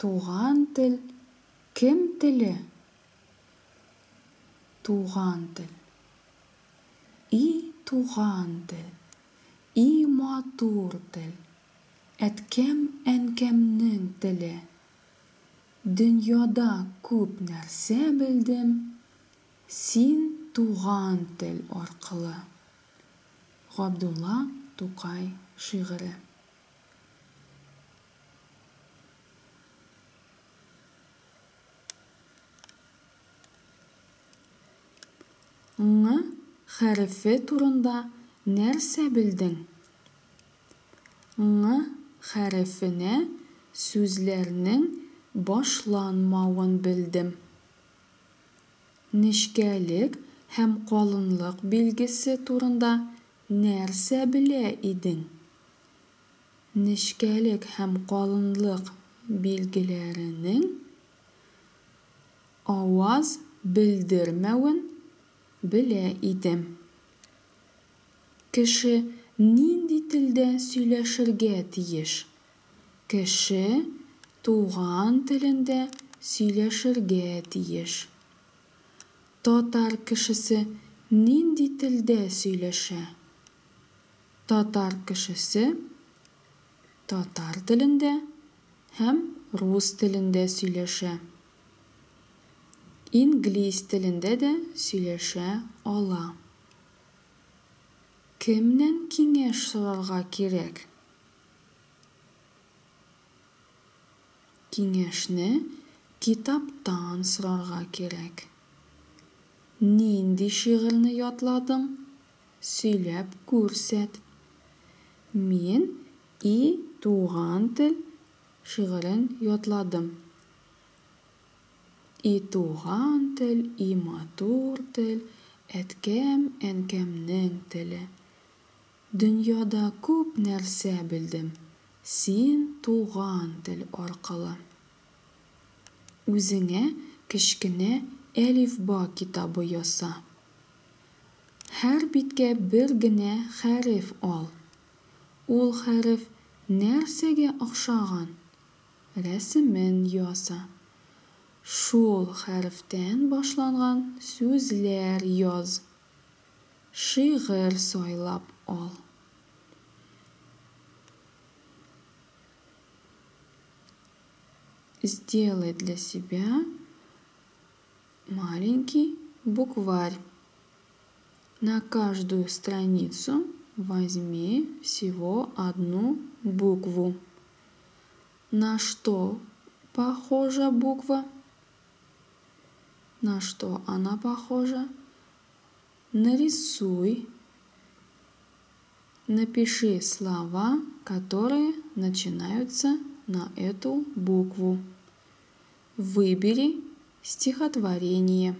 Туған тіл кім тілі? Туған тіл. И туған тіл, и матур тіл, әткем-әнкемнің тілі. Дүньяда көп нәрсе білдім, сен туған тіл арқылы. Ғабдулла Тукай шиғыры. Ң хәрефе турында нәрсә белдең? Ң хәрефенә сүзләрнең башланмавын белдем. Нечкәлек һәм калынлык билгесе турында нәрсә белә идең? Нечкәлек һәм калынлык билгеләренең аваз белдермәвен белә идем. Кеше нинди телдә сөйләшергә тиеш? Кеше туган телендә сөйләшергә тиеш. Татар кешесе нинди телдә сөйләшә? Татар кешесе татар телендә һәм рус телендә сөйләшә. Инглиз телендә дә сөйләшә ала. Кемнән киңәш сорарга кирәк? Киңәшне китаптан сорарга кирәк. Нинди шигырьне ятладың? Сөйләп күрсәт. Мин и туган тел шигырен ятладым. И туган тел, и матур тел, әткәм-әнкәмнең теле. Дөньяда күп нәрсә белдем, син туган тел аркылы. Үзеңә кечкенә әлифба китабы яса. Һәр биткә бер генә хәреф ал. Ул хәреф нәрсәгә охшаган? Рәсемен яса. Шул хәрефтән башланган сүзләр яз. Шигырь сайлап ал. Сделай для себя маленький букварь. На каждую страницу возьми всего одну букву. На что похожа буква? На что она похожа? Нарисуй. Напиши слова, которые начинаются на эту букву. Выбери стихотворение.